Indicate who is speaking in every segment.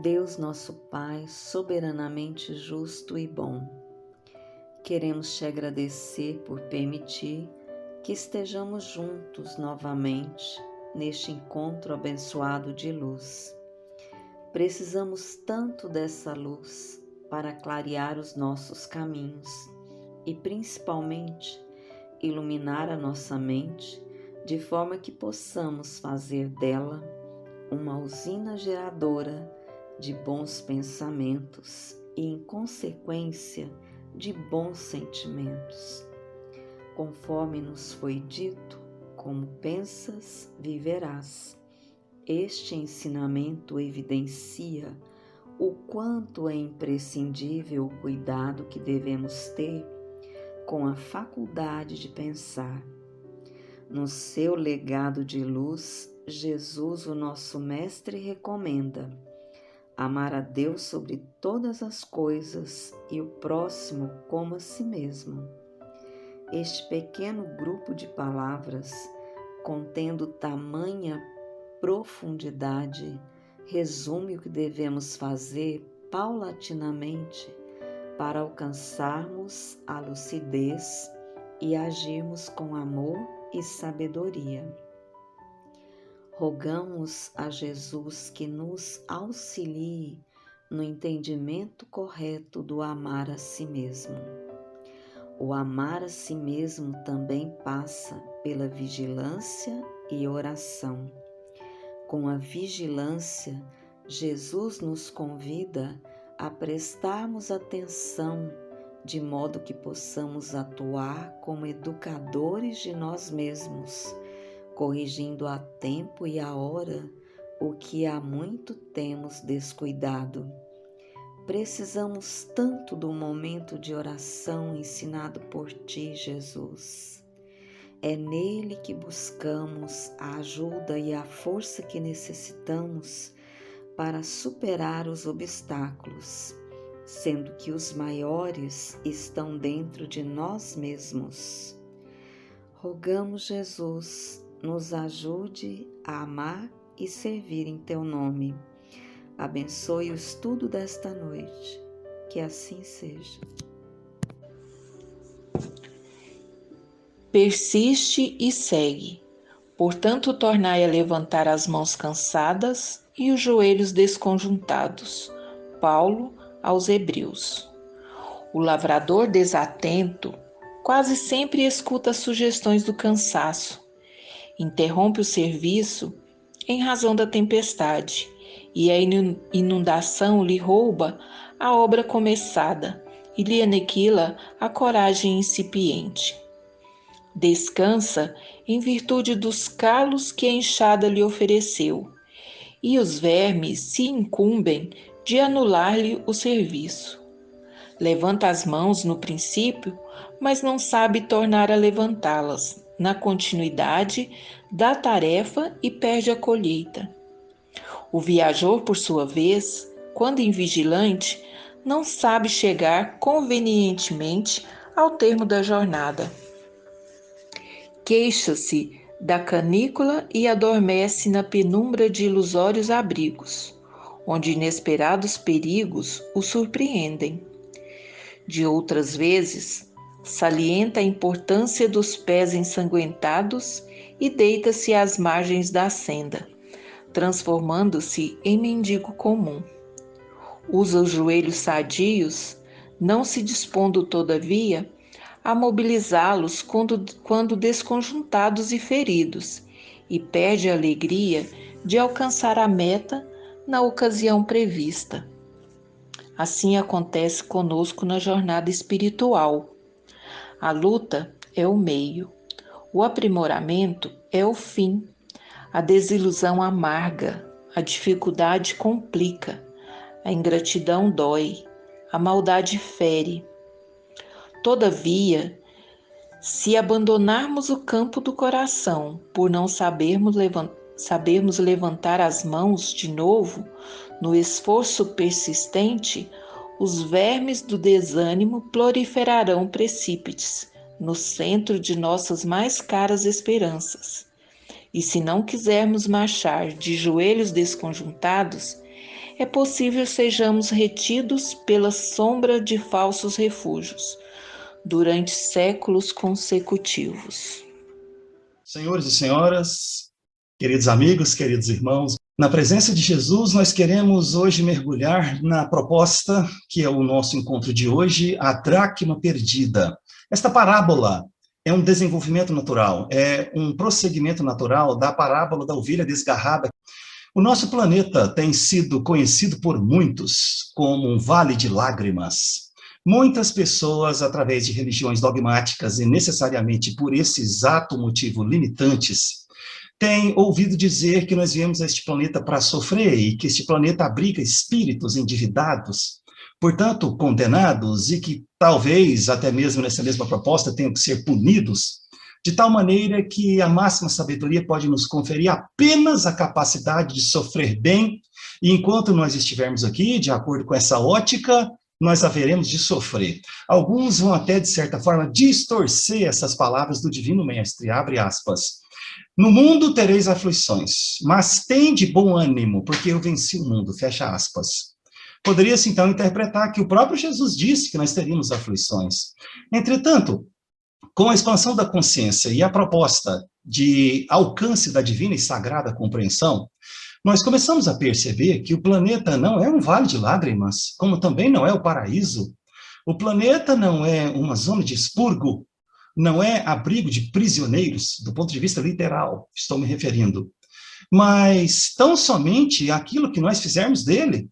Speaker 1: Deus nosso Pai, soberanamente justo e bom, queremos te agradecer por permitir que estejamos juntos novamente neste encontro abençoado de luz. Precisamos tanto dessa luz para clarear os nossos caminhos e, principalmente, iluminar a nossa mente de forma que possamos fazer dela uma usina geradora de bons pensamentos e, em consequência, de bons sentimentos. Conforme nos foi dito, como pensas, viverás. Este ensinamento evidencia o quanto é imprescindível o cuidado que devemos ter com a faculdade de pensar. No seu legado de luz, Jesus, o nosso Mestre, recomenda amar a Deus sobre todas as coisas e o próximo como a si mesmo. Este pequeno grupo de palavras, contendo tamanha profundidade, resume o que devemos fazer paulatinamente para alcançarmos a lucidez e agirmos com amor e sabedoria. Rogamos a Jesus que nos auxilie no entendimento correto do amar a si mesmo. O amar a si mesmo também passa pela vigilância e oração. Com a vigilância, Jesus nos convida a prestarmos atenção de modo que possamos atuar como educadores de nós mesmos, corrigindo a tempo e a hora o que há muito temos descuidado. Precisamos tanto do momento de oração ensinado por ti, Jesus. É nele que buscamos a ajuda e a força que necessitamos para superar os obstáculos, sendo que os maiores estão dentro de nós mesmos. Rogamos, Jesus, nos ajude a amar e servir em teu nome. Abençoe o estudo desta noite. Que assim seja.
Speaker 2: Persiste e segue. Portanto, tornai a levantar as mãos cansadas e os joelhos desconjuntados. Paulo aos Hebreus. O lavrador desatento quase sempre escuta as sugestões do cansaço. Interrompe o serviço em razão da tempestade, e a inundação lhe rouba a obra começada e lhe aniquila a coragem incipiente. Descansa em virtude dos calos que a enxada lhe ofereceu, e os vermes se incumbem de anular-lhe o serviço. Levanta as mãos no princípio, mas não sabe tornar a levantá-las na continuidade da tarefa e perde a colheita. O viajor, por sua vez, quando invigilante, não sabe chegar convenientemente ao termo da jornada. Queixa-se da canícula e adormece na penumbra de ilusórios abrigos, onde inesperados perigos o surpreendem. De outras vezes, salienta a importância dos pés ensanguentados e deita-se às margens da senda, transformando-se em mendigo comum. Usa os joelhos sadios, não se dispondo, todavia, a mobilizá-los quando desconjuntados e feridos, e perde a alegria de alcançar a meta na ocasião prevista. Assim acontece conosco na jornada espiritual. A luta é o meio, o aprimoramento é o fim, a desilusão amarga, a dificuldade complica, a ingratidão dói, a maldade fere. Todavia, se abandonarmos o campo do coração por não sabermos levantar as mãos de novo, no esforço persistente, os vermes do desânimo proliferarão precípites no centro de nossas mais caras esperanças. E se não quisermos marchar de joelhos desconjuntados, é possível sejamos retidos pela sombra de falsos refúgios durante séculos consecutivos.
Speaker 3: Senhores e senhoras, queridos amigos, queridos irmãos, na presença de Jesus, nós queremos hoje mergulhar na proposta que é o nosso encontro de hoje, a dracma perdida. Esta parábola é um desenvolvimento natural, é um prosseguimento natural da parábola da ovelha desgarrada. O nosso planeta tem sido conhecido por muitos como um vale de lágrimas. Muitas pessoas, através de religiões dogmáticas e necessariamente por esse exato motivo limitantes, têm ouvido dizer que nós viemos a este planeta para sofrer e que este planeta abriga espíritos endividados, portanto condenados, e que talvez, até mesmo nessa mesma proposta, tenham que ser punidos, de tal maneira que a máxima sabedoria pode nos conferir apenas a capacidade de sofrer bem, e enquanto nós estivermos aqui, de acordo com essa ótica, nós haveremos de sofrer. Alguns vão até, de certa forma, distorcer essas palavras do Divino Mestre, abre aspas. No mundo tereis aflições, mas tende bom ânimo, porque eu venci o mundo, fecha aspas. Poderia-se, então, interpretar que o próprio Jesus disse que nós teríamos aflições. Entretanto, com a expansão da consciência e a proposta de alcance da divina e sagrada compreensão, nós começamos a perceber que o planeta não é um vale de lágrimas, como também não é o paraíso. O planeta não é uma zona de expurgo, não é abrigo de prisioneiros, do ponto de vista literal, estou me referindo, mas tão somente aquilo que nós fizermos dele.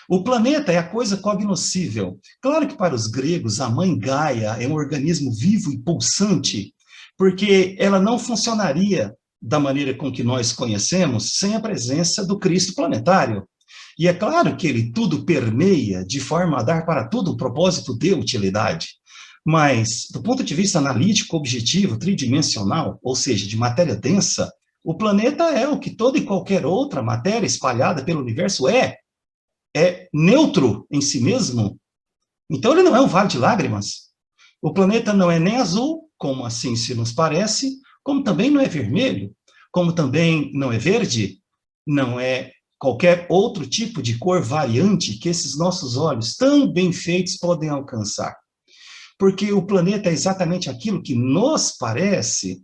Speaker 3: O planeta é a coisa cognoscível. Claro que para os gregos a mãe Gaia é um organismo vivo e pulsante, porque ela não funcionaria da maneira com que nós conhecemos sem a presença do Cristo planetário. E é claro que ele tudo permeia de forma a dar para tudo um propósito de utilidade. Mas, do ponto de vista analítico, objetivo, tridimensional, ou seja, de matéria densa, o planeta é o que toda e qualquer outra matéria espalhada pelo universo é neutro em si mesmo. Então ele não é um vale de lágrimas. O planeta não é nem azul, como assim se nos parece, como também não é vermelho, como também não é verde, não é qualquer outro tipo de cor variante que esses nossos olhos tão bem feitos podem alcançar. Porque o planeta é exatamente aquilo que nos parece.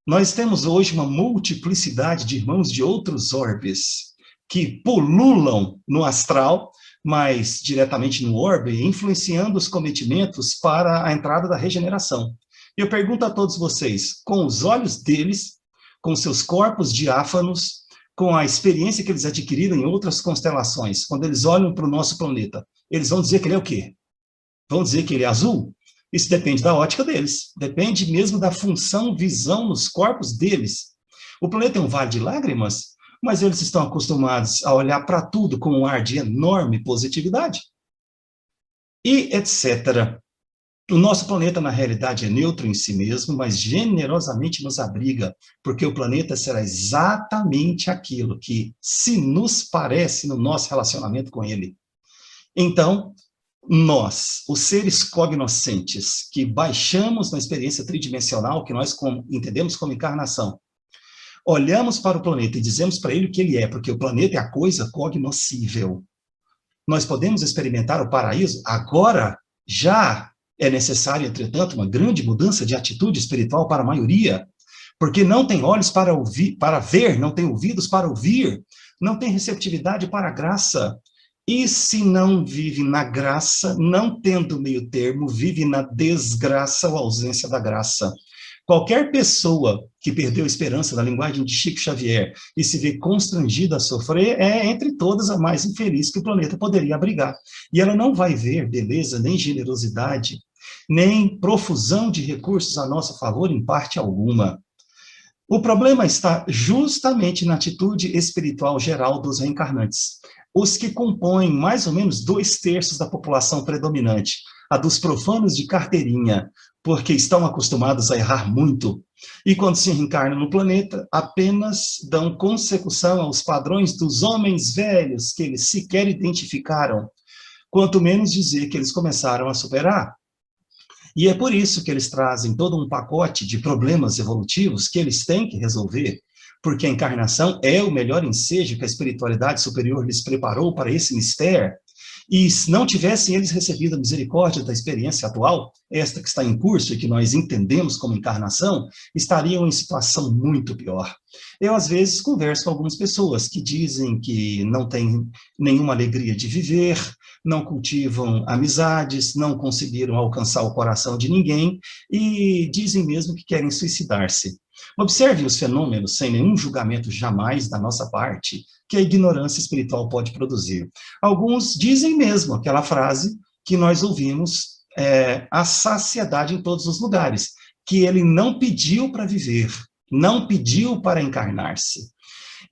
Speaker 3: Nós temos hoje uma multiplicidade de irmãos de outros orbes que pululam no astral, mas diretamente no orbe, influenciando os cometimentos para a entrada da regeneração. E eu pergunto a todos vocês, com os olhos deles, com seus corpos diáfanos, com a experiência que eles adquiriram em outras constelações, quando eles olham para o nosso planeta, eles vão dizer que ele é o quê? Vão dizer que ele é azul? Isso depende da ótica deles, depende mesmo da função, visão nos corpos deles. O planeta é um vale de lágrimas, mas eles estão acostumados a olhar para tudo com um ar de enorme positividade. E etc. O nosso planeta, na realidade, é neutro em si mesmo, mas generosamente nos abriga, porque o planeta será exatamente aquilo que se nos parece no nosso relacionamento com ele. Então, nós, os seres cognoscentes, que baixamos na experiência tridimensional, que nós entendemos como encarnação, olhamos para o planeta e dizemos para ele o que ele é, porque o planeta é a coisa cognoscível. Nós podemos experimentar o paraíso? Agora, já é necessário, entretanto, uma grande mudança de atitude espiritual para a maioria, porque não tem olhos para ouvir, para ver, não tem ouvidos para ouvir, não tem receptividade para a graça. E se não vive na graça, não tendo meio termo, vive na desgraça ou ausência da graça. Qualquer pessoa que perdeu a esperança na linguagem de Chico Xavier e se vê constrangida a sofrer, é entre todas a mais infeliz que o planeta poderia abrigar. E ela não vai ver beleza, nem generosidade, nem profusão de recursos a nosso favor em parte alguma. O problema está justamente na atitude espiritual geral dos reencarnantes. Os que compõem mais ou menos 2/3 da população predominante, a dos profanos de carteirinha, porque estão acostumados a errar muito, e quando se reencarnam no planeta, apenas dão consecução aos padrões dos homens velhos que eles sequer identificaram, quanto menos dizer que eles começaram a superar. E é por isso que eles trazem todo um pacote de problemas evolutivos que eles têm que resolver, porque a encarnação é o melhor ensejo que a espiritualidade superior lhes preparou para esse mistério, e se não tivessem eles recebido a misericórdia da experiência atual, esta que está em curso e que nós entendemos como encarnação, estariam em situação muito pior. Eu, às vezes, converso com algumas pessoas que dizem que não têm nenhuma alegria de viver, não cultivam amizades, não conseguiram alcançar o coração de ninguém e dizem mesmo que querem suicidar-se. Observe os fenômenos sem nenhum julgamento jamais da nossa parte que a ignorância espiritual pode produzir. Alguns dizem mesmo aquela frase que nós ouvimos, a saciedade em todos os lugares, que ele não pediu para viver, não pediu para encarnar-se.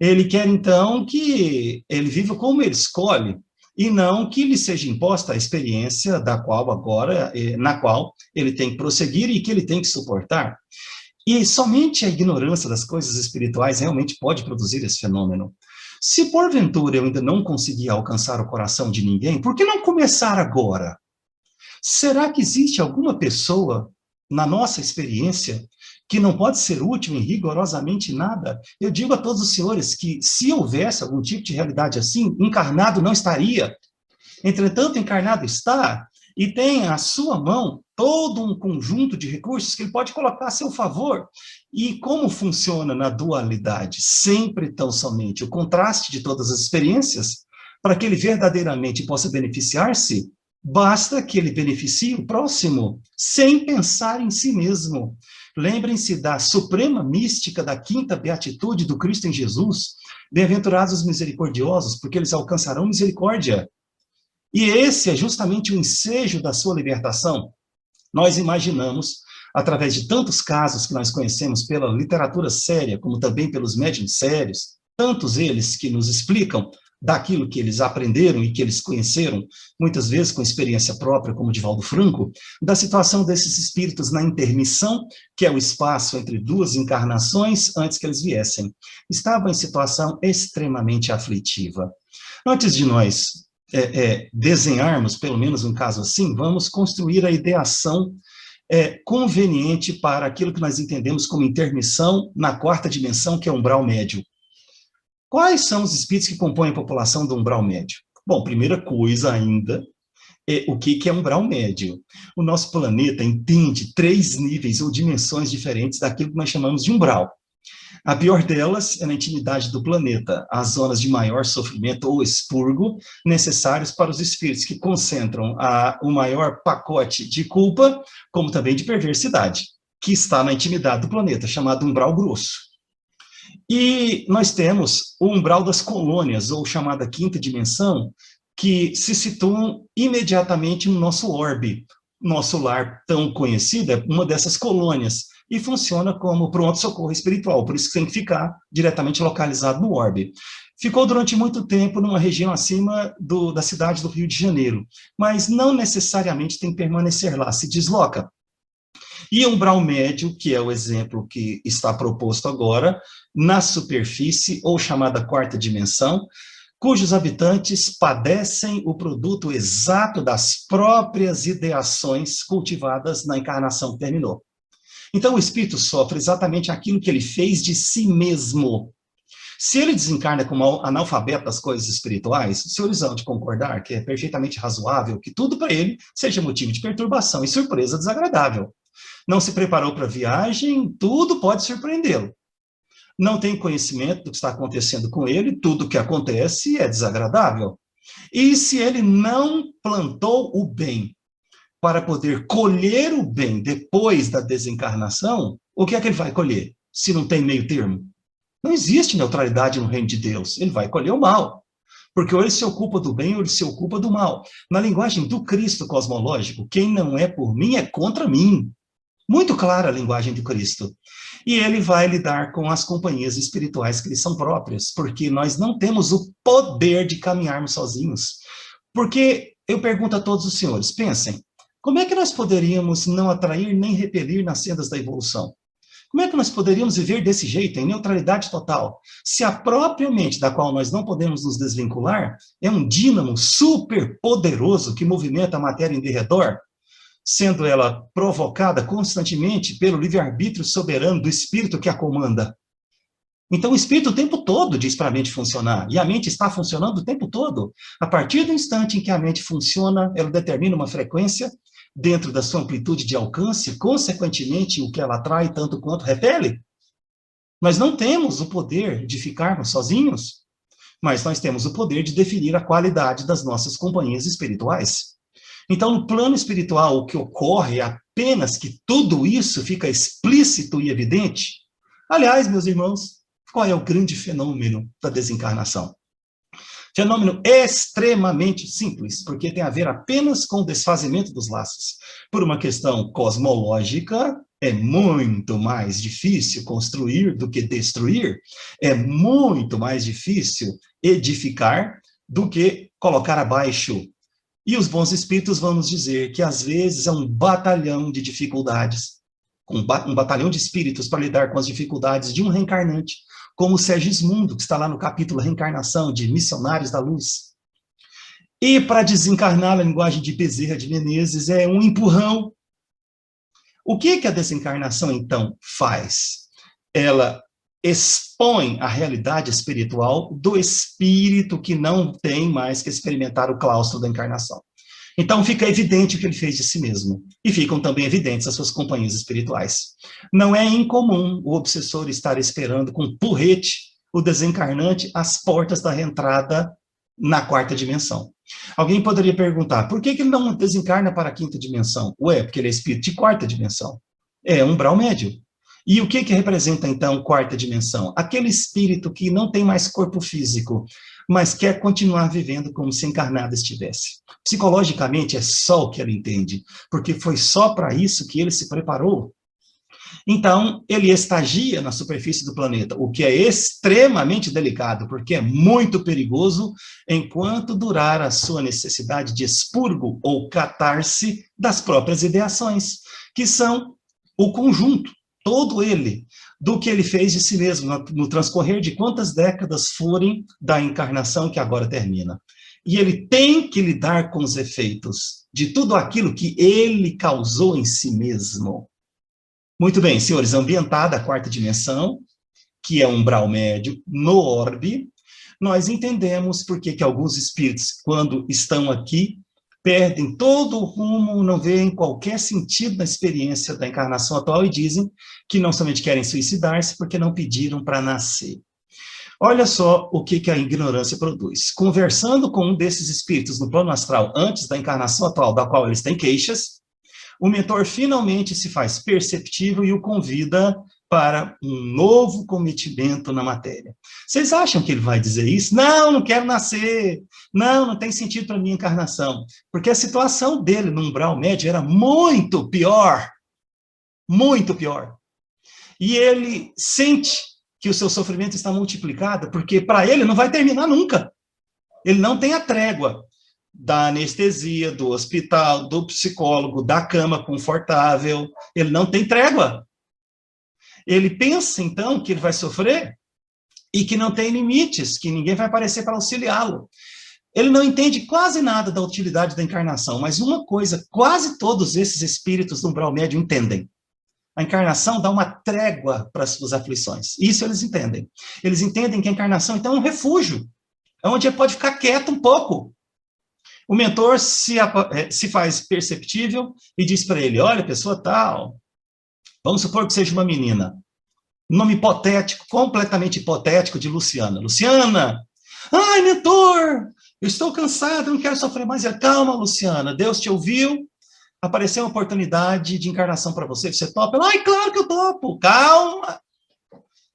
Speaker 3: Ele quer, então, que ele viva como ele escolhe, e não que lhe seja imposta a experiência na qual ele tem que prosseguir e que ele tem que suportar. E somente a ignorância das coisas espirituais realmente pode produzir esse fenômeno. Se porventura eu ainda não conseguir alcançar o coração de ninguém, por que não começar agora? Será que existe alguma pessoa na nossa experiência que não pode ser útil em rigorosamente nada? Eu digo a todos os senhores que se houvesse algum tipo de realidade assim, encarnado não estaria. Entretanto, encarnado está e tem à sua mão todo um conjunto de recursos que ele pode colocar a seu favor. E como funciona na dualidade? Sempre tão somente o contraste de todas as experiências, para que ele verdadeiramente possa beneficiar-se, basta que ele beneficie o próximo, sem pensar em si mesmo. Lembrem-se da suprema mística da quinta beatitude do Cristo em Jesus, bem-aventurados os misericordiosos, porque eles alcançarão misericórdia. E esse é justamente o ensejo da sua libertação. Nós imaginamos, através de tantos casos que nós conhecemos pela literatura séria, como também pelos médiuns sérios, tantos eles que nos explicam daquilo que eles aprenderam e que eles conheceram, muitas vezes com experiência própria, como Divaldo Franco, da situação desses espíritos na intermissão, que é o espaço entre duas encarnações antes que eles viessem. Estavam em situação extremamente aflitiva. Antes de nós desenharmos, pelo menos um caso assim, vamos construir a ideação conveniente para aquilo que nós entendemos como intermissão na quarta dimensão, que é o umbral médio. Quais são os espíritos que compõem a população do umbral médio? Bom, primeira coisa ainda, o que é umbral médio? O nosso planeta entende 3 níveis ou dimensões diferentes daquilo que nós chamamos de umbral. A pior delas é na intimidade do planeta, as zonas de maior sofrimento ou expurgo necessários para os espíritos que concentram o maior pacote de culpa, como também de perversidade, que está na intimidade do planeta, chamado umbral grosso. E nós temos o umbral das colônias, ou chamada quinta dimensão, que se situam imediatamente no nosso orbe. Nosso lar tão conhecido é uma dessas colônias, e funciona como pronto-socorro espiritual, por isso que tem que ficar diretamente localizado no orbe. Ficou durante muito tempo numa região acima da cidade do Rio de Janeiro, mas não necessariamente tem que permanecer lá, se desloca. E o umbral médio, que é o exemplo que está proposto agora, na superfície, ou chamada quarta dimensão, cujos habitantes padecem o produto exato das próprias ideações cultivadas na encarnação que terminou. Então, o espírito sofre exatamente aquilo que ele fez de si mesmo. Se ele desencarna como analfabeto das coisas espirituais, os senhores vão de concordar que é perfeitamente razoável que tudo para ele seja motivo de perturbação e surpresa desagradável. Não se preparou para a viagem, tudo pode surpreendê-lo. Não tem conhecimento do que está acontecendo com ele, tudo que acontece é desagradável. E se ele não plantou o bem para poder colher o bem depois da desencarnação, o que é que ele vai colher, se não tem meio termo? Não existe neutralidade no reino de Deus, ele vai colher o mal, porque ou ele se ocupa do bem ou ele se ocupa do mal. Na linguagem do Cristo cosmológico, quem não é por mim é contra mim. Muito clara a linguagem do Cristo. E ele vai lidar com as companhias espirituais que lhe são próprias, porque nós não temos o poder de caminharmos sozinhos. Porque eu pergunto a todos os senhores, pensem, como é que nós poderíamos não atrair nem repelir nas sendas da evolução? Como é que nós poderíamos viver desse jeito, em neutralidade total, se a própria mente, da qual nós não podemos nos desvincular, é um dínamo super poderoso que movimenta a matéria em derredor, sendo ela provocada constantemente pelo livre-arbítrio soberano do espírito que a comanda? Então, o espírito o tempo todo diz para a mente funcionar, e a mente está funcionando o tempo todo. A partir do instante em que a mente funciona, ela determina uma frequência dentro da sua amplitude de alcance, consequentemente, o que ela atrai tanto quanto repele. Nós não temos o poder de ficarmos sozinhos, mas nós temos o poder de definir a qualidade das nossas companhias espirituais. Então, no plano espiritual, o que ocorre é apenas que tudo isso fica explícito e evidente. Aliás, meus irmãos, qual é o grande fenômeno da desencarnação? Fenômeno extremamente simples, porque tem a ver apenas com o desfazimento dos laços. Por uma questão cosmológica, é muito mais difícil construir do que destruir, é muito mais difícil edificar do que colocar abaixo. E os bons espíritos vão nos dizer que, às vezes, é um batalhão de dificuldades, um batalhão de espíritos para lidar com as dificuldades de um reencarnante, como Sergismundo, que está lá no capítulo Reencarnação, de Missionários da Luz. E para desencarnar, na linguagem de Bezerra de Menezes, é um empurrão. O que a desencarnação, então, faz? Ela expõe a realidade espiritual do espírito que não tem mais que experimentar o claustro da encarnação. Então fica evidente o que ele fez de si mesmo, e ficam também evidentes as suas companhias espirituais. Não é incomum o obsessor estar esperando com porrete o desencarnante às portas da reentrada na quarta dimensão. Alguém poderia perguntar, por que ele não desencarna para a quinta dimensão? Ué, porque ele é espírito de quarta dimensão. É umbral médio. E o que representa, então, quarta dimensão? Aquele espírito que não tem mais corpo físico, mas quer continuar vivendo como se encarnado estivesse. Psicologicamente, é só o que ele entende, porque foi só para isso que ele se preparou. Então, ele estagia na superfície do planeta, o que é extremamente delicado, porque é muito perigoso enquanto durar a sua necessidade de expurgo ou catarse das próprias ideações, que são o conjunto, todo ele, do que ele fez de si mesmo, no transcorrer de quantas décadas forem da encarnação que agora termina. E ele tem que lidar com os efeitos de tudo aquilo que ele causou em si mesmo. Muito bem, senhores, ambientada a quarta dimensão, que é um umbral médio, no orbe, nós entendemos por que alguns espíritos, quando estão aqui, perdem todo o rumo, não veem qualquer sentido na experiência da encarnação atual e dizem que não somente querem suicidar-se porque não pediram para nascer. Olha só o que a ignorância produz. Conversando com um desses espíritos no plano astral antes da encarnação atual, da qual eles têm queixas, o mentor finalmente se faz perceptível e o convida para um novo cometimento na matéria. Vocês acham que ele vai dizer isso? Não, não quero nascer. Não tem sentido para minha encarnação. Porque a situação dele no umbral médio era muito pior. Muito pior. E ele sente que o seu sofrimento está multiplicado, porque para ele não vai terminar nunca. Ele não tem a trégua da anestesia, do hospital, do psicólogo, da cama confortável. Ele não tem trégua. Ele pensa, então, que ele vai sofrer e que não tem limites, que ninguém vai aparecer para auxiliá-lo. Ele não entende quase nada da utilidade da encarnação, mas uma coisa, quase todos esses espíritos do umbral médio entendem. A encarnação dá uma trégua para as suas aflições. Isso eles entendem. Eles entendem que a encarnação, então, é um refúgio, onde ele pode ficar quieto um pouco. O mentor se faz perceptível e diz para ele, olha, pessoa tal, vamos supor que seja uma menina. Nome hipotético, completamente hipotético de Luciana. Luciana! Ai, mentor! Eu estou cansada, não quero sofrer mais. Calma, Luciana, Deus te ouviu. Apareceu uma oportunidade de encarnação para você. Você topa? Ai, claro que eu topo. Calma!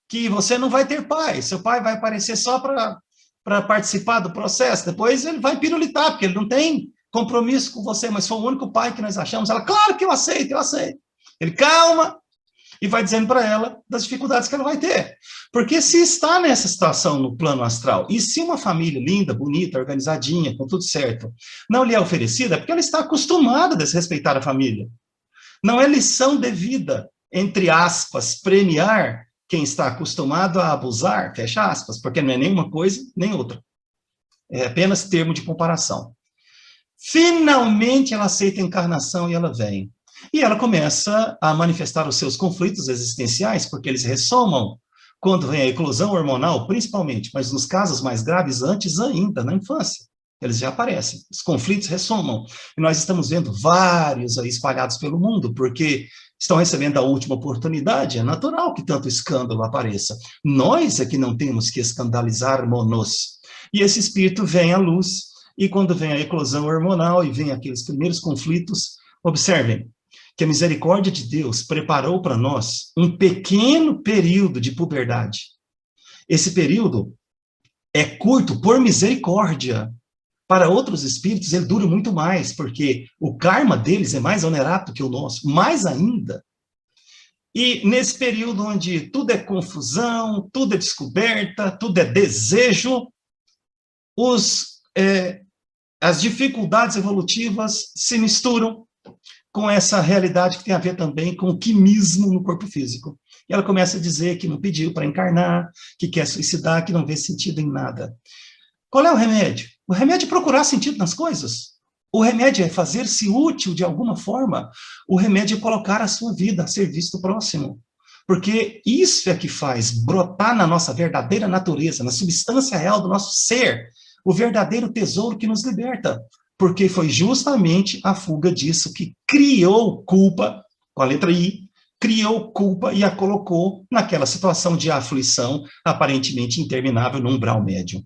Speaker 3: Que você não vai ter pai. Seu pai vai aparecer só para participar do processo. Depois ele vai pirulitar, porque ele não tem compromisso com você, mas foi o único pai que nós achamos. Ela, claro que eu aceito, eu aceito. Ele, calma! E vai dizendo para ela das dificuldades que ela vai ter. Porque se está nessa situação no plano astral, e se uma família linda, bonita, organizadinha, com tudo certo, não lhe é oferecida, é porque ela está acostumada a desrespeitar a família. Não é lição devida, entre aspas, premiar quem está acostumado a abusar, fecha aspas, porque não é nenhuma coisa, nem outra. É apenas termo de comparação. Finalmente ela aceita a encarnação e ela vem. E ela começa a manifestar os seus conflitos existenciais, porque eles ressomam quando vem a eclosão hormonal, principalmente, mas nos casos mais graves, antes ainda, na infância, eles já aparecem, os conflitos ressomam, e nós estamos vendo vários aí espalhados pelo mundo, porque estão recebendo a última oportunidade, é natural que tanto escândalo apareça. Nós é que não temos que escandalizar-nos. E esse espírito vem à luz, e quando vem a eclosão hormonal e vem aqueles primeiros conflitos, observem que a misericórdia de Deus preparou para nós um pequeno período de puberdade. Esse período é curto por misericórdia. Para outros espíritos, ele dura muito mais, porque o karma deles é mais onerado que o nosso, mais ainda. E nesse período onde tudo é confusão, tudo é descoberta, tudo é desejo, as dificuldades evolutivas se misturam com essa realidade que tem a ver também com o quimismo no corpo físico. E ela começa a dizer que não pediu para encarnar, que quer suicidar, que não vê sentido em nada. Qual é o remédio? O remédio é procurar sentido nas coisas. O remédio é fazer-se útil de alguma forma. O remédio é colocar a sua vida a serviço do próximo. Porque isso é que faz brotar na nossa verdadeira natureza, na substância real do nosso ser, o verdadeiro tesouro que nos liberta. Porque foi justamente a fuga disso que criou culpa, com a letra I, criou culpa e a colocou naquela situação de aflição aparentemente interminável no umbral médio.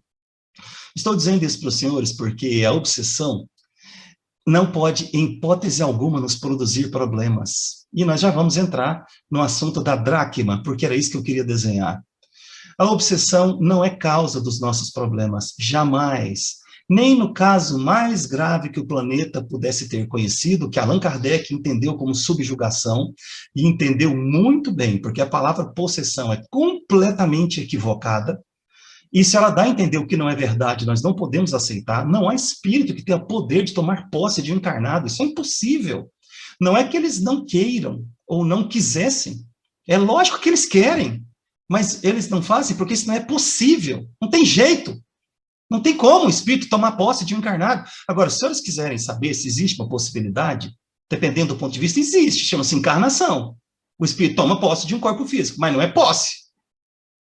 Speaker 3: Estou dizendo isso para os senhores porque a obsessão não pode, em hipótese alguma, nos produzir problemas. E nós já vamos entrar no assunto da dracma, porque era isso que eu queria desenhar. A obsessão não é causa dos nossos problemas, jamais. Nem no caso mais grave que o planeta pudesse ter conhecido, que Allan Kardec entendeu como subjugação, e entendeu muito bem, porque a palavra possessão é completamente equivocada, e se ela dá a entender o que não é verdade, nós não podemos aceitar, não há espírito que tenha poder de tomar posse de um encarnado, isso é impossível. Não é que eles não queiram, ou não quisessem, é lógico que eles querem, mas eles não fazem porque isso não é possível, não tem jeito. Não tem como o espírito tomar posse de um encarnado. Agora, se os senhores quiserem saber se existe uma possibilidade, dependendo do ponto de vista, existe, chama-se encarnação. O espírito toma posse de um corpo físico, mas não é posse.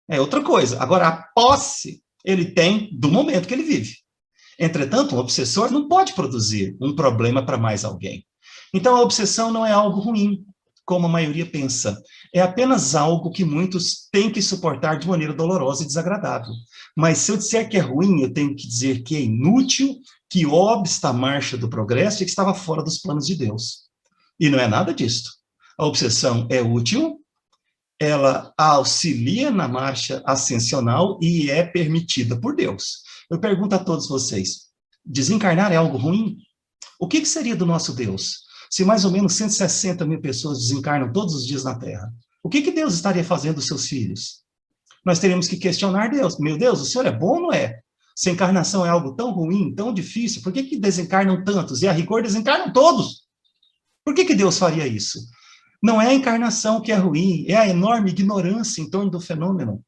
Speaker 3: É outra coisa. Agora, a posse, ele tem do momento que ele vive. Entretanto, um obsessor não pode produzir um problema para mais alguém. Então, a obsessão não é algo ruim, como a maioria pensa. É apenas algo que muitos têm que suportar de maneira dolorosa e desagradável. Mas se eu disser que é ruim, eu tenho que dizer que é inútil, que obsta a marcha do progresso e que estava fora dos planos de Deus. E não é nada disso. A obsessão é útil, ela auxilia na marcha ascensional e é permitida por Deus. Eu pergunto a todos vocês, desencarnar é algo ruim? O que seria do nosso Deus? Se mais ou menos 160 mil pessoas desencarnam todos os dias na Terra, o que Deus estaria fazendo dos seus filhos? Nós teríamos que questionar Deus. Meu Deus, o Senhor é bom ou não é? Se a encarnação é algo tão ruim, tão difícil, por que desencarnam tantos? E a rigor desencarnam todos. Por que Deus faria isso? Não é a encarnação que é ruim, é a enorme ignorância em torno do fenômeno.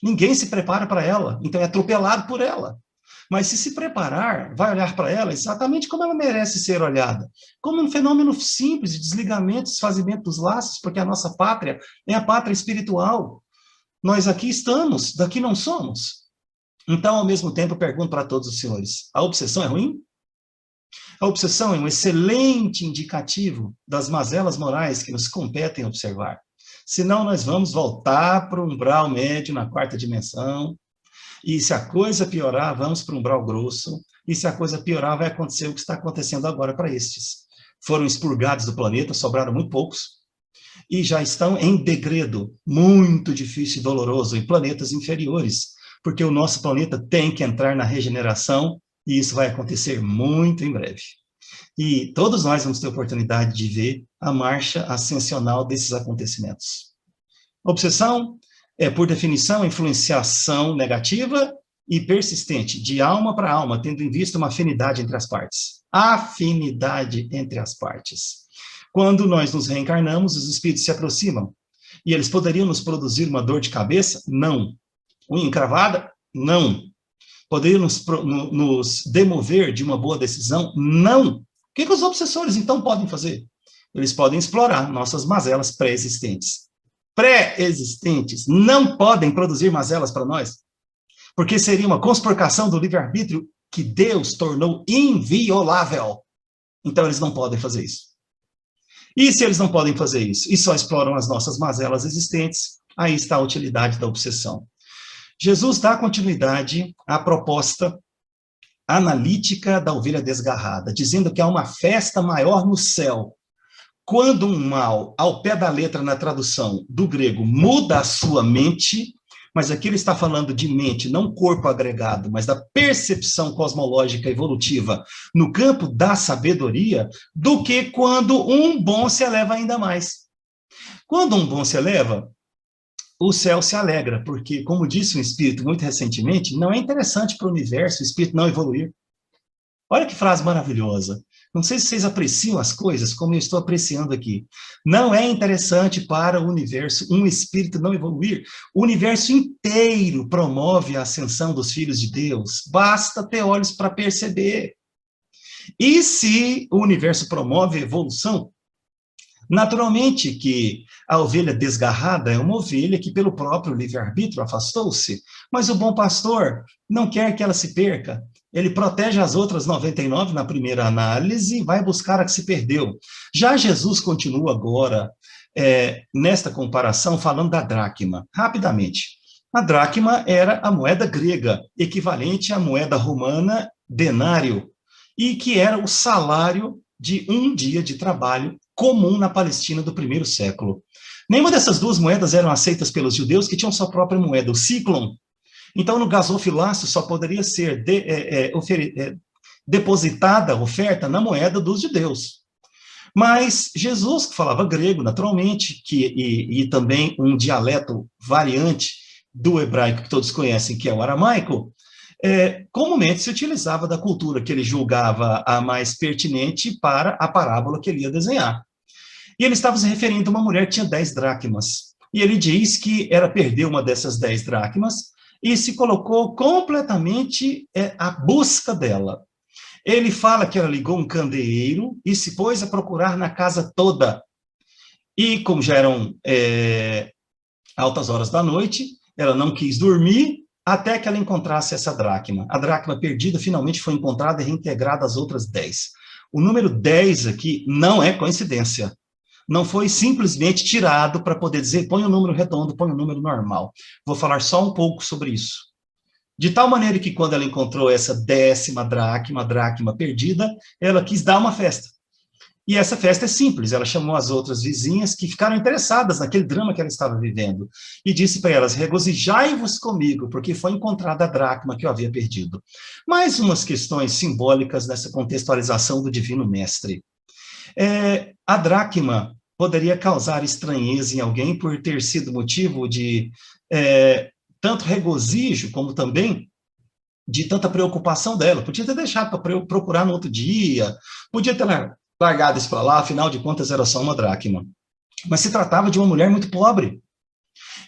Speaker 3: Ninguém se prepara para ela, então é atropelado por ela. Mas se preparar, vai olhar para ela exatamente como ela merece ser olhada. Como um fenômeno simples de desligamento, desfazimento dos laços, porque a nossa pátria é a pátria espiritual. Nós aqui estamos, daqui não somos. Então, ao mesmo tempo, eu pergunto para todos os senhores, a obsessão é ruim? A obsessão é um excelente indicativo das mazelas morais que nos competem observar. Senão, nós vamos voltar para o umbral médio na quarta dimensão, e se a coisa piorar, vamos para o umbral grosso, e se a coisa piorar, vai acontecer o que está acontecendo agora para estes. Foram expurgados do planeta, sobraram muito poucos, e já estão em degredo muito difícil e doloroso em planetas inferiores, porque o nosso planeta tem que entrar na regeneração, e isso vai acontecer muito em breve. E todos nós vamos ter oportunidade de ver a marcha ascensional desses acontecimentos. Obsessão é, por definição, influenciação negativa e persistente, de alma para alma, tendo em vista uma afinidade entre as partes. Afinidade entre as partes. Quando nós nos reencarnamos, os espíritos se aproximam. E eles poderiam nos produzir uma dor de cabeça? Não. Unha encravada? Não. Poderiam nos demover de uma boa decisão? Não. O que os obsessores, então, podem fazer? Eles podem explorar nossas mazelas pré-existentes. pré-existentes não podem produzir mazelas para nós? Porque seria uma conspurcação do livre-arbítrio que Deus tornou inviolável. Então, eles não podem fazer isso. E se eles não podem fazer isso e só exploram as nossas mazelas existentes, aí está a utilidade da obsessão. Jesus dá continuidade à proposta analítica da ovelha desgarrada, dizendo que há uma festa maior no céu. Quando um mal, ao pé da letra na tradução do grego, muda a sua mente, mas aqui ele está falando de mente, não corpo agregado, mas da percepção cosmológica evolutiva no campo da sabedoria, do que quando um bom se eleva ainda mais. Quando um bom se eleva, o céu se alegra, porque, como disse um espírito muito recentemente, não é interessante para o universo o espírito não evoluir. Olha que frase maravilhosa. Não sei se vocês apreciam as coisas como eu estou apreciando aqui. Não é interessante para o universo um espírito não evoluir. O universo inteiro promove a ascensão dos filhos de Deus. Basta ter olhos para perceber. E se o universo promove a evolução, naturalmente que a ovelha desgarrada é uma ovelha que pelo próprio livre-arbítrio afastou-se, mas o bom pastor não quer que ela se perca. Ele protege as outras 99 na primeira análise e vai buscar a que se perdeu. Já Jesus continua agora, nesta comparação, falando da dracma. Rapidamente. A dracma era a moeda grega, equivalente à moeda romana denário, e que era o salário de um dia de trabalho comum na Palestina do primeiro século. Nenhuma dessas duas moedas eram aceitas pelos judeus, que tinham sua própria moeda, o síclon. Então, no gasofilácio só poderia ser depositada a oferta na moeda dos judeus. Mas Jesus, que falava grego, naturalmente, e também um dialeto variante do hebraico que todos conhecem, que é o aramaico, comumente se utilizava da cultura que ele julgava a mais pertinente para a parábola que ele ia desenhar. E ele estava se referindo a uma mulher que tinha 10 dracmas. E ele diz que ela perdeu uma dessas 10 dracmas e se colocou completamente à busca dela. Ele fala que ela ligou um candeeiro e se pôs a procurar na casa toda. E como já eram altas horas da noite, ela não quis dormir até que ela encontrasse essa dracma. A dracma perdida finalmente foi encontrada e reintegrada às outras 10. O número 10 aqui não é coincidência. Não foi simplesmente tirado para poder dizer, põe um número redondo, põe um número normal. Vou falar só um pouco sobre isso. De tal maneira que quando ela encontrou essa 10ª dracma, a dracma perdida, ela quis dar uma festa. E essa festa é simples, ela chamou as outras vizinhas que ficaram interessadas naquele drama que ela estava vivendo, e disse para elas, regozijai-vos comigo, porque foi encontrada a dracma que eu havia perdido. Mais umas questões simbólicas nessa contextualização do Divino Mestre. A dracma poderia causar estranheza em alguém por ter sido motivo de tanto regozijo, como também de tanta preocupação dela. Podia ter deixado para procurar no outro dia, podia ter largado isso para lá, afinal de contas era só uma dracma. Mas se tratava de uma mulher muito pobre.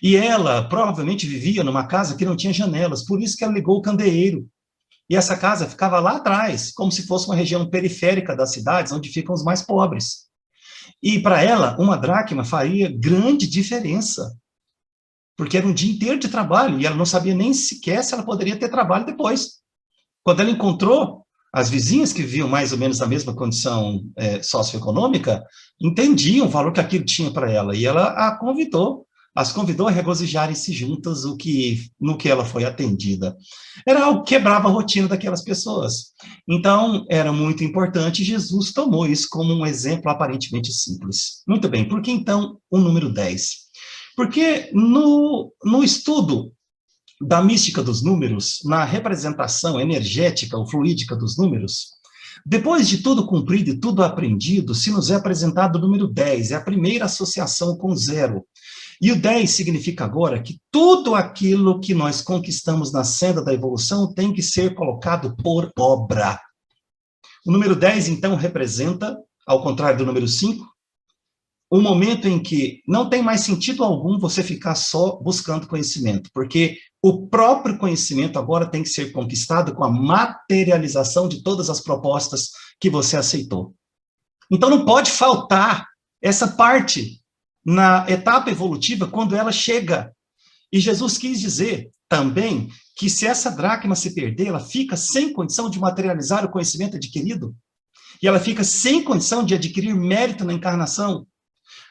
Speaker 3: E ela provavelmente vivia numa casa que não tinha janelas, por isso que ela ligou o candeeiro. E essa casa ficava lá atrás, como se fosse uma região periférica das cidades, onde ficam os mais pobres. E para ela, uma dracma faria grande diferença, porque era um dia inteiro de trabalho, e ela não sabia nem sequer se ela poderia ter trabalho depois. Quando ela encontrou, as vizinhas que viviam mais ou menos na mesma condição socioeconômica, entendiam o valor que aquilo tinha para ela, e ela as convidou a regozijarem-se juntas no que ela foi atendida. Era algo que quebrava a rotina daquelas pessoas. Então, era muito importante, Jesus tomou isso como um exemplo aparentemente simples. Muito bem, por que então o número 10? Porque no estudo da mística dos números, na representação energética ou fluídica dos números, depois de tudo cumprido e tudo aprendido, se nos é apresentado o número 10, é a primeira associação com 0. E o 10 significa agora que tudo aquilo que nós conquistamos na senda da evolução tem que ser colocado por obra. O número 10, então, representa, ao contrário do número 5, um momento em que não tem mais sentido algum você ficar só buscando conhecimento, porque o próprio conhecimento agora tem que ser conquistado com a materialização de todas as propostas que você aceitou. Então não pode faltar essa parte na etapa evolutiva quando ela chega. E Jesus quis dizer também que se essa dracma se perder, ela fica sem condição de materializar o conhecimento adquirido, e ela fica sem condição de adquirir mérito na encarnação.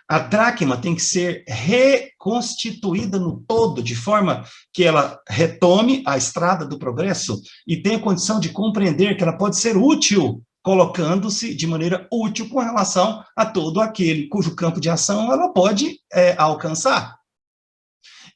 Speaker 3: A dracma tem que ser reconstituída no todo, de forma que ela retome a estrada do progresso e tenha condição de compreender que ela pode ser útil, colocando-se de maneira útil com relação a todo aquele cujo campo de ação ela pode alcançar.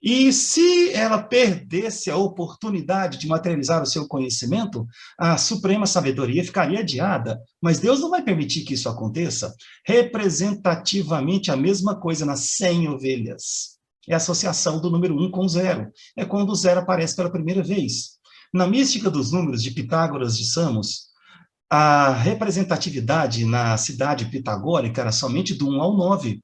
Speaker 3: E se ela perdesse a oportunidade de materializar o seu conhecimento, a suprema sabedoria ficaria adiada. Mas Deus não vai permitir que isso aconteça. Representativamente, a mesma coisa nas 100 ovelhas. É a associação do número 1 com 0. É quando o 0 aparece pela primeira vez. Na mística dos números de Pitágoras de Samos, a representatividade na cidade pitagórica era somente do 1 ao 9.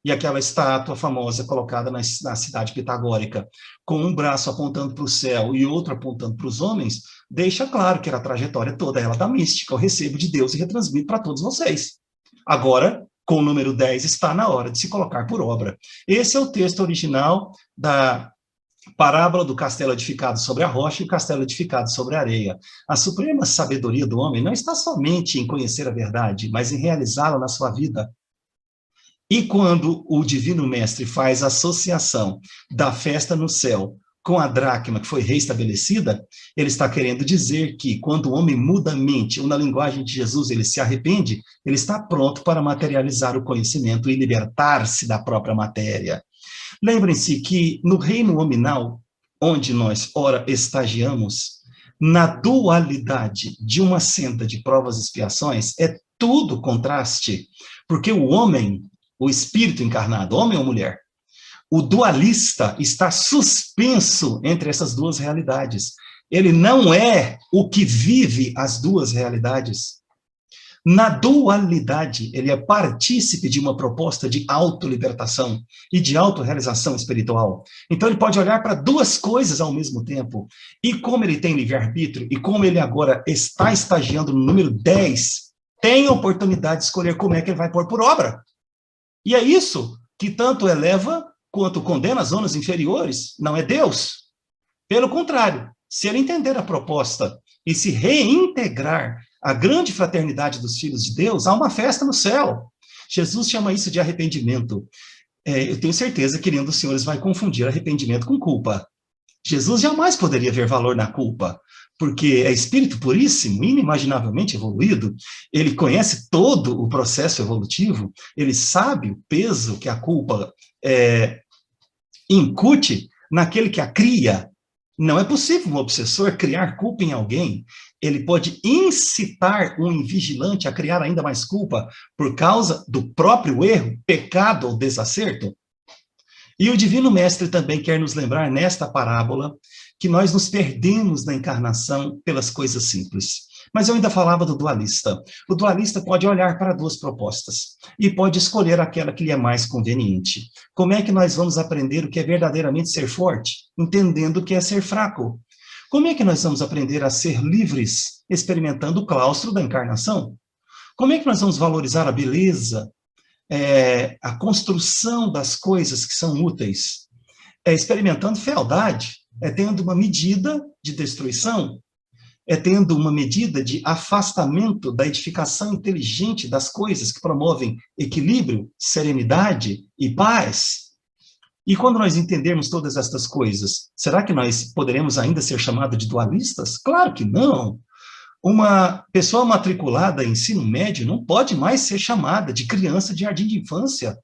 Speaker 3: E aquela estátua famosa colocada na cidade pitagórica, com um braço apontando para o céu e outro apontando para os homens, deixa claro que era a trajetória toda ela da mística, eu recebo de Deus e retransmito para todos vocês. Agora, com o número 10, está na hora de se colocar por obra. Esse é o texto original da parábola do castelo edificado sobre a rocha e o castelo edificado sobre a areia. A suprema sabedoria do homem não está somente em conhecer a verdade, mas em realizá-la na sua vida. E quando o Divino Mestre faz a associação da festa no céu com a dracma que foi reestabelecida, ele está querendo dizer que quando o homem muda a mente, ou na linguagem de Jesus ele se arrepende, ele está pronto para materializar o conhecimento e libertar-se da própria matéria. Lembrem-se que no reino nominal, onde nós ora estagiamos, na dualidade de uma senda de provas e expiações, é tudo contraste, porque o homem, o espírito encarnado, homem ou mulher, o dualista está suspenso entre essas duas realidades. Ele não é o que vive as duas realidades. Na dualidade, ele é partícipe de uma proposta de autolibertação e de autorrealização espiritual. Então, ele pode olhar para duas coisas ao mesmo tempo. E como ele tem livre-arbítrio, e como ele agora está estagiando no número 10, tem a oportunidade de escolher como é que ele vai pôr por obra. E é isso que tanto eleva quanto condena as zonas inferiores, não é Deus. Pelo contrário, se ele entender a proposta e se reintegrar à grande fraternidade dos filhos de Deus, há uma festa no céu. Jesus chama isso de arrependimento. Eu tenho certeza que nenhum dos senhores vai confundir arrependimento com culpa. Jesus jamais poderia ver valor na culpa, porque é espírito puríssimo, inimaginavelmente evoluído, ele conhece todo o processo evolutivo, ele sabe o peso que a culpa incute naquele que a cria. Não é possível um obsessor criar culpa em alguém. Ele pode incitar um invigilante a criar ainda mais culpa por causa do próprio erro, pecado ou desacerto. E o Divino Mestre também quer nos lembrar nesta parábola que nós nos perdemos na encarnação pelas coisas simples. Mas eu ainda falava do dualista. O dualista pode olhar para duas propostas e pode escolher aquela que lhe é mais conveniente. Como é que nós vamos aprender o que é verdadeiramente ser forte, entendendo o que é ser fraco? Como é que nós vamos aprender a ser livres, experimentando o claustro da encarnação? Como é que nós vamos valorizar a beleza, a construção das coisas que são úteis? Experimentando fealdade, tendo uma medida de destruição, tendo uma medida de afastamento da edificação inteligente das coisas que promovem equilíbrio, serenidade e paz. E quando nós entendermos todas estas coisas, será que nós poderemos ainda ser chamados de dualistas? Claro que não. Uma pessoa matriculada em ensino médio não pode mais ser chamada de criança de jardim de infância.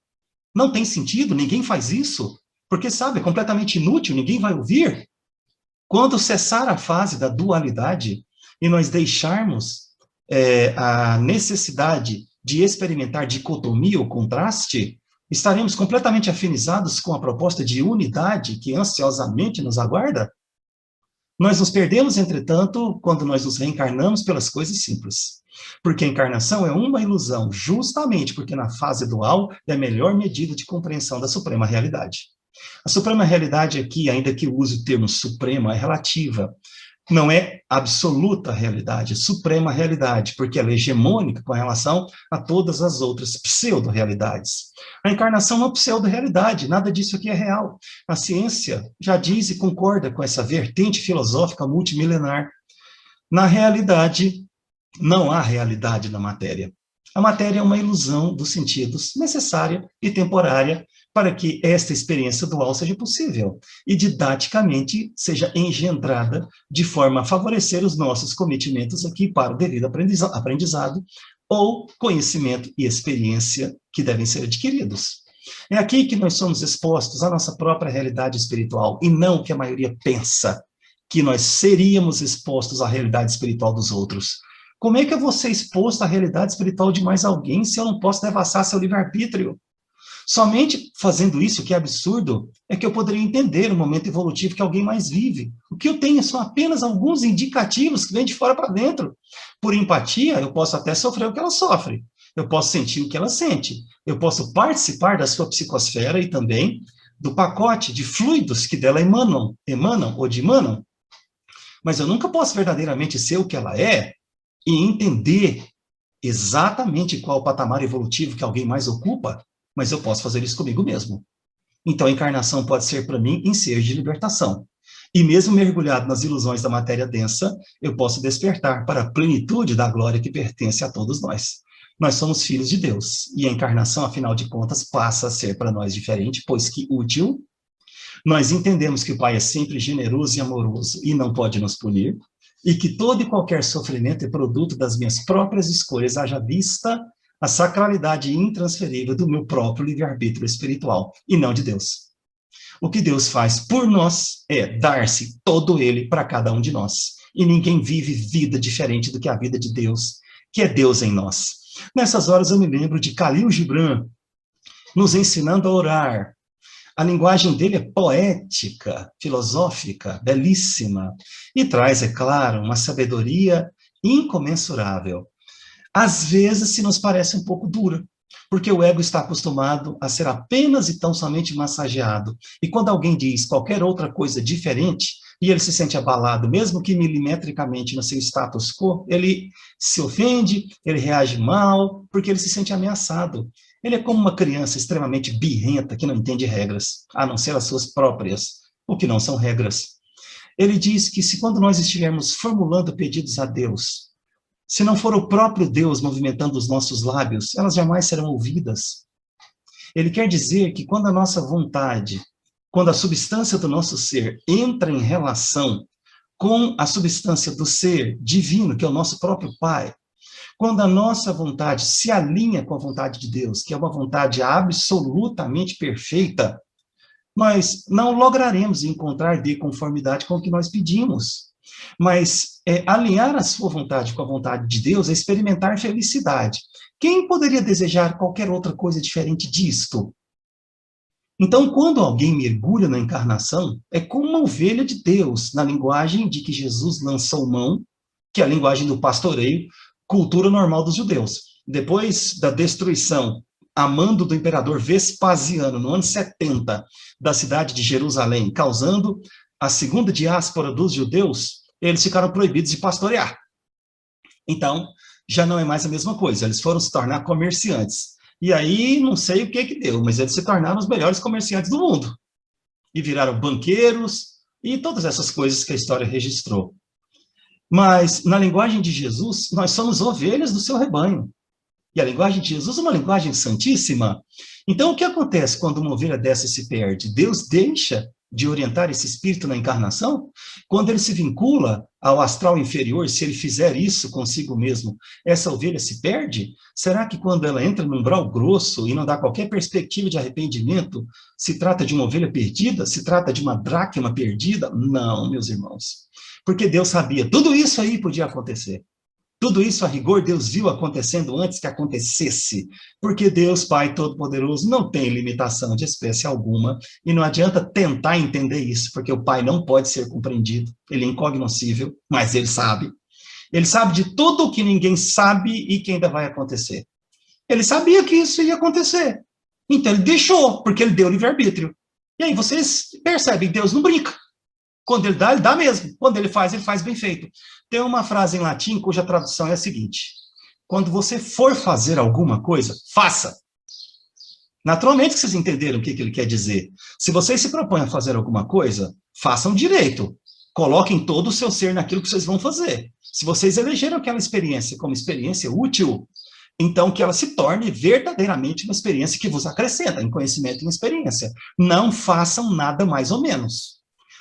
Speaker 3: Não tem sentido, ninguém faz isso, porque, sabe, é completamente inútil, ninguém vai ouvir. Quando cessar a fase da dualidade e nós deixarmos a necessidade de experimentar dicotomia ou contraste, estaremos completamente afinizados com a proposta de unidade que ansiosamente nos aguarda? Nós nos perdemos, entretanto, quando nós nos reencarnamos pelas coisas simples. Porque a encarnação é uma ilusão, justamente porque na fase dual é a melhor medida de compreensão da suprema realidade. A suprema realidade aqui, ainda que use o termo suprema, é relativa. Não é absoluta realidade, é suprema realidade, porque ela é hegemônica com relação a todas as outras pseudo-realidades. A encarnação é uma pseudo-realidade, nada disso aqui é real. A ciência já diz e concorda com essa vertente filosófica multimilenar. Na realidade, não há realidade na matéria. A matéria é uma ilusão dos sentidos, necessária e temporária, para que esta experiência dual seja possível e didaticamente seja engendrada de forma a favorecer os nossos cometimentos aqui para o devido aprendizado ou conhecimento e experiência que devem ser adquiridos. É aqui que nós somos expostos à nossa própria realidade espiritual e não o que a maioria pensa, que nós seríamos expostos à realidade espiritual dos outros. Como é que eu vou ser exposto à realidade espiritual de mais alguém se eu não posso devassar seu livre-arbítrio? Somente fazendo isso, que é absurdo, é que eu poderia entender o momento evolutivo que alguém mais vive. O que eu tenho são apenas alguns indicativos que vêm de fora para dentro. Por empatia, eu posso até sofrer o que ela sofre. Eu posso sentir o que ela sente. Eu posso participar da sua psicosfera e também do pacote de fluidos que dela emanam ou dimanam. Mas eu nunca posso verdadeiramente ser o que ela é e entender exatamente qual o patamar evolutivo que alguém mais ocupa, mas eu posso fazer isso comigo mesmo. Então a encarnação pode ser para mim ensejo de libertação. E mesmo mergulhado nas ilusões da matéria densa, eu posso despertar para a plenitude da glória que pertence a todos nós. Nós somos filhos de Deus, e a encarnação, afinal de contas, passa a ser para nós diferente, pois que útil. Nós entendemos que o Pai é sempre generoso e amoroso e não pode nos punir, e que todo e qualquer sofrimento é produto das minhas próprias escolhas, haja vista a sacralidade intransferível do meu próprio livre-arbítrio espiritual, e não de Deus. O que Deus faz por nós é dar-se todo ele para cada um de nós. E ninguém vive vida diferente do que a vida de Deus, que é Deus em nós. Nessas horas eu me lembro de Khalil Gibran, nos ensinando a orar. A linguagem dele é poética, filosófica, belíssima, e traz, é claro, uma sabedoria incomensurável. Às vezes se nos parece um pouco dura, porque o ego está acostumado a ser apenas e tão somente massageado. E quando alguém diz qualquer outra coisa diferente, e ele se sente abalado, mesmo que milimetricamente no seu status quo, ele se ofende, ele reage mal, porque ele se sente ameaçado. Ele é como uma criança extremamente birrenta que não entende regras, a não ser as suas próprias, o que não são regras. Ele diz que se quando nós estivermos formulando pedidos a Deus, se não for o próprio Deus movimentando os nossos lábios, elas jamais serão ouvidas. Ele quer dizer que quando a nossa vontade, quando a substância do nosso ser entra em relação com a substância do ser divino, que é o nosso próprio Pai, quando a nossa vontade se alinha com a vontade de Deus, que é uma vontade absolutamente perfeita, nós não lograremos encontrar de conformidade com o que nós pedimos. Mas alinhar a sua vontade com a vontade de Deus é experimentar felicidade. Quem poderia desejar qualquer outra coisa diferente disto? Então, quando alguém mergulha na encarnação, é como uma ovelha de Deus, na linguagem de que Jesus lançou mão, que é a linguagem do pastoreio, cultura normal dos judeus. Depois da destruição, a mando do imperador Vespasiano, no ano 70, da cidade de Jerusalém, causando a segunda diáspora dos judeus, eles ficaram proibidos de pastorear. Então, já não é mais a mesma coisa, eles foram se tornar comerciantes. E aí, não sei o que deu, mas eles se tornaram os melhores comerciantes do mundo. E viraram banqueiros, e todas essas coisas que a história registrou. Mas, na linguagem de Jesus, nós somos ovelhas do seu rebanho. E a linguagem de Jesus é uma linguagem santíssima. Então, o que acontece quando uma ovelha dessa se perde? Deus deixa de orientar esse espírito na encarnação? Quando ele se vincula ao astral inferior, se ele fizer isso consigo mesmo, essa ovelha se perde? Será que quando ela entra num grau grosso e não dá qualquer perspectiva de arrependimento, se trata de uma ovelha perdida? Se trata de uma dracma perdida? Não, meus irmãos. Porque Deus sabia, tudo isso aí podia acontecer. Tudo isso, a rigor, Deus viu acontecendo antes que acontecesse, porque Deus, Pai Todo-Poderoso, não tem limitação de espécie alguma, e não adianta tentar entender isso, porque o Pai não pode ser compreendido, ele é incognoscível, mas ele sabe. Ele sabe de tudo o que ninguém sabe e que ainda vai acontecer. Ele sabia que isso ia acontecer, então ele deixou, porque ele deu livre-arbítrio. E aí vocês percebem, Deus não brinca. Quando ele dá mesmo. Quando ele faz bem feito. Tem uma frase em latim cuja tradução é a seguinte: quando você for fazer alguma coisa, faça. Naturalmente que vocês entenderam o que ele quer dizer. Se vocês se propõem a fazer alguma coisa, façam direito. Coloquem todo o seu ser naquilo que vocês vão fazer. Se vocês elegeram aquela experiência como experiência útil, então que ela se torne verdadeiramente uma experiência que vos acrescenta em conhecimento e em experiência. Não façam nada mais ou menos.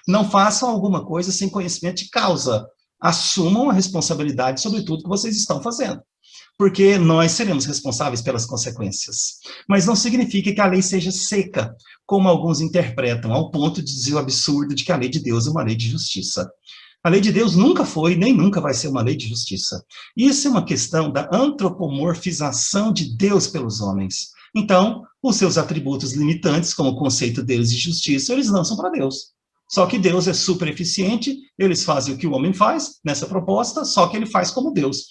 Speaker 3: Não façam alguma coisa sem conhecimento de causa. Assumam a responsabilidade sobre tudo que vocês estão fazendo. Porque nós seremos responsáveis pelas consequências. Mas não significa que a lei seja seca, como alguns interpretam, ao ponto de dizer o absurdo de que a lei de Deus é uma lei de justiça. A lei de Deus nunca foi, nem nunca vai ser uma lei de justiça. Isso é uma questão da antropomorfização de Deus pelos homens. Então, os seus atributos limitantes, como o conceito deles de justiça, eles lançam para Deus. Só que Deus é super eficiente, eles fazem o que o homem faz nessa proposta, só que ele faz como Deus.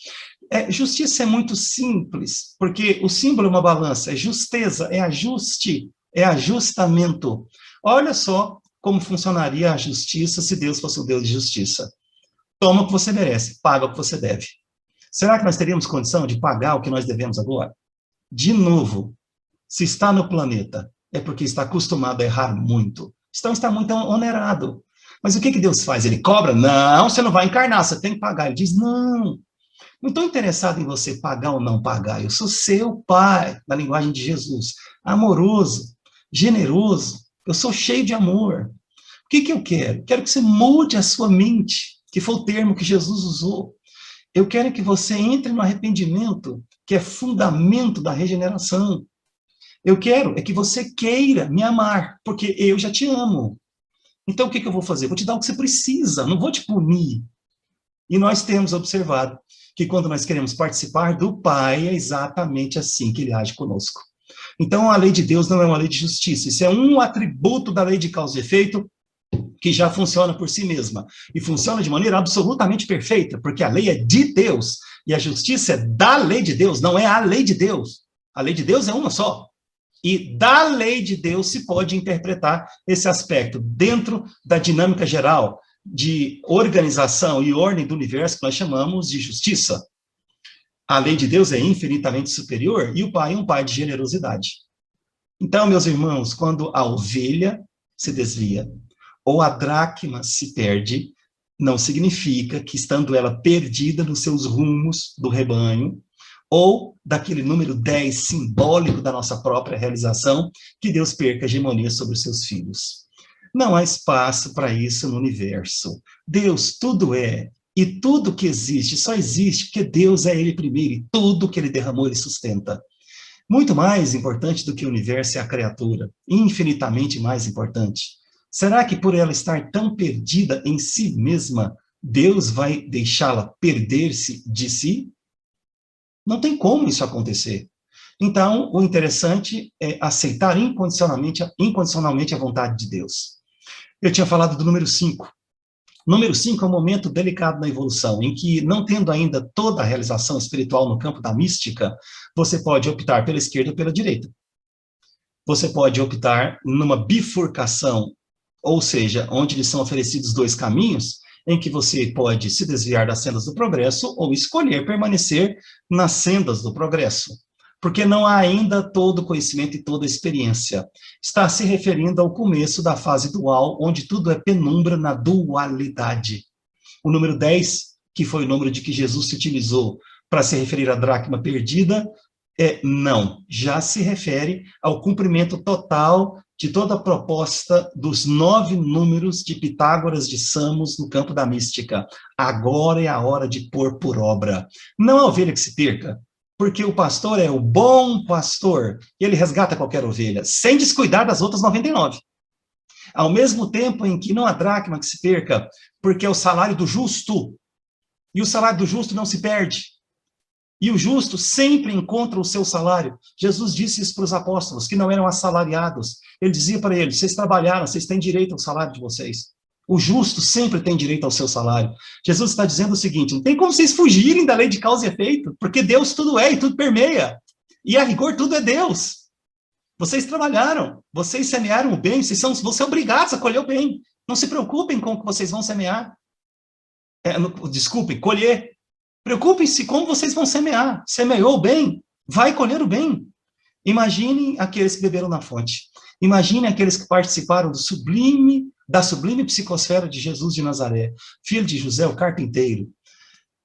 Speaker 3: Justiça é muito simples, porque o símbolo é uma balança, é justeza, é ajuste, é ajustamento. Olha só como funcionaria a justiça se Deus fosse o Deus de justiça. Toma o que você merece, paga o que você deve. Será que nós teríamos condição de pagar o que nós devemos agora? De novo, se está no planeta, é porque está acostumado a errar muito. Então está muito onerado. Mas o que Deus faz? Ele cobra? Não, você não vai encarnar, você tem que pagar. Ele diz, não estou interessado em você pagar ou não pagar. Eu sou seu pai, na linguagem de Jesus. Amoroso, generoso. Eu sou cheio de amor. O que eu quero? Quero que você mude a sua mente, que foi o termo que Jesus usou. Eu quero que você entre no arrependimento, que é fundamento da regeneração. Eu quero que você queira me amar, porque eu já te amo. Então, o que eu vou fazer? Vou te dar o que você precisa, não vou te punir. E nós temos observado que quando nós queremos participar do Pai, é exatamente assim que ele age conosco. Então, a lei de Deus não é uma lei de justiça, isso é um atributo da lei de causa e efeito que já funciona por si mesma. E funciona de maneira absolutamente perfeita, porque a lei é de Deus, e a justiça é da lei de Deus, não é a lei de Deus. A lei de Deus é uma só. E da lei de Deus se pode interpretar esse aspecto dentro da dinâmica geral de organização e ordem do universo que nós chamamos de justiça. A lei de Deus é infinitamente superior e o Pai é um Pai de generosidade. Então, meus irmãos, quando a ovelha se desvia ou a dracma se perde, não significa que, estando ela perdida nos seus rumos do rebanho, ou daquele número 10 simbólico da nossa própria realização, que Deus perca a hegemonia sobre os seus filhos. Não há espaço para isso no universo. Deus tudo é, e tudo que existe só existe porque Deus é ele primeiro, e tudo que ele derramou ele sustenta. Muito mais importante do que o universo é a criatura, infinitamente mais importante. Será que por ela estar tão perdida em si mesma, Deus vai deixá-la perder-se de si? Não tem como isso acontecer. Então, o interessante é aceitar incondicionalmente a vontade de Deus. Eu tinha falado do número 5. Número 5 é um momento delicado na evolução, em que, não tendo ainda toda a realização espiritual no campo da mística, você pode optar pela esquerda ou pela direita. Você pode optar numa bifurcação, ou seja, onde lhe são oferecidos dois caminhos, em que você pode se desviar das sendas do progresso ou escolher permanecer nas sendas do progresso. Porque não há ainda todo o conhecimento e toda a experiência. Está se referindo ao começo da fase dual, onde tudo é penumbra na dualidade. O número 10, que foi o número de que Jesus se utilizou para se referir à dracma perdida, não. Já se refere ao cumprimento total de toda a proposta dos 9 números de Pitágoras de Samos no campo da mística. Agora é a hora de pôr por obra. Não a ovelha que se perca, porque o pastor é o bom pastor, e ele resgata qualquer ovelha, sem descuidar das outras 99. Ao mesmo tempo em que não há dracma que se perca, porque é o salário do justo, e o salário do justo não se perde. E o justo sempre encontra o seu salário. Jesus disse isso para os apóstolos, que não eram assalariados. Ele dizia para eles, vocês trabalharam, vocês têm direito ao salário de vocês. O justo sempre tem direito ao seu salário. Jesus está dizendo o seguinte, não tem como vocês fugirem da lei de causa e efeito, porque Deus tudo é e tudo permeia. E a rigor tudo é Deus. Vocês trabalharam, vocês semearam o bem, vocês são obrigados a colher o bem. Não se preocupem com o que vocês vão semear. Desculpem, colher. Preocupem-se como vocês vão semear. Semeou o bem, vai colher o bem. Imaginem aqueles que beberam na fonte. Imaginem aqueles que participaram da sublime psicosfera de Jesus de Nazaré, filho de José, o carpinteiro.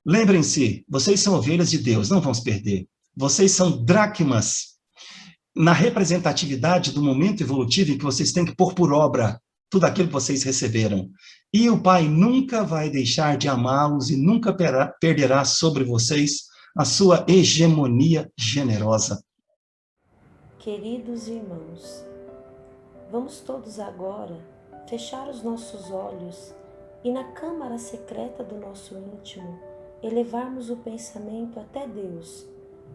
Speaker 3: Lembrem-se, vocês são ovelhas de Deus, não vão se perder. Vocês são dracmas na representatividade do momento evolutivo em que vocês têm que pôr por obra tudo aquilo que vocês receberam. E o Pai nunca vai deixar de amá-los e nunca perderá sobre vocês a sua hegemonia generosa.
Speaker 4: Queridos irmãos, vamos todos agora fechar os nossos olhos e na câmara secreta do nosso íntimo elevarmos o pensamento até Deus,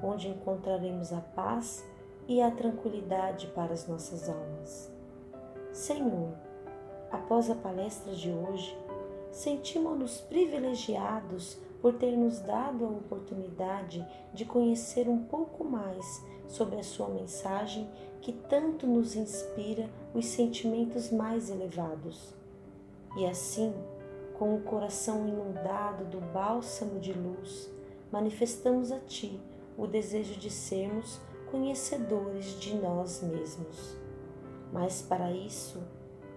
Speaker 4: onde encontraremos a paz e a tranquilidade para as nossas almas. Senhor, após a palestra de hoje, sentimos-nos privilegiados por ter nos dado a oportunidade de conhecer um pouco mais sobre a sua mensagem que tanto nos inspira os sentimentos mais elevados. E assim, com o coração inundado do bálsamo de luz, manifestamos a Ti o desejo de sermos conhecedores de nós mesmos. Mas para isso,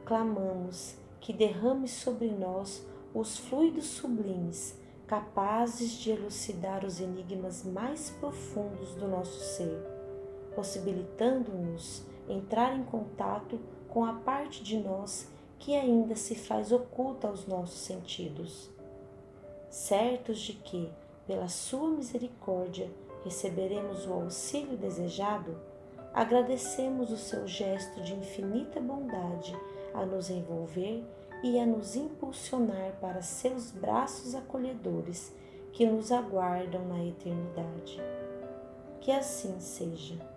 Speaker 4: clamamos que derrames sobre nós os fluidos sublimes, capazes de elucidar os enigmas mais profundos do nosso ser, possibilitando-nos entrar em contato com a parte de nós que ainda se faz oculta aos nossos sentidos. Certos de que, pela sua misericórdia, receberemos o auxílio desejado, agradecemos o seu gesto de infinita bondade a nos envolver e a nos impulsionar para seus braços acolhedores que nos aguardam na eternidade. Que assim seja.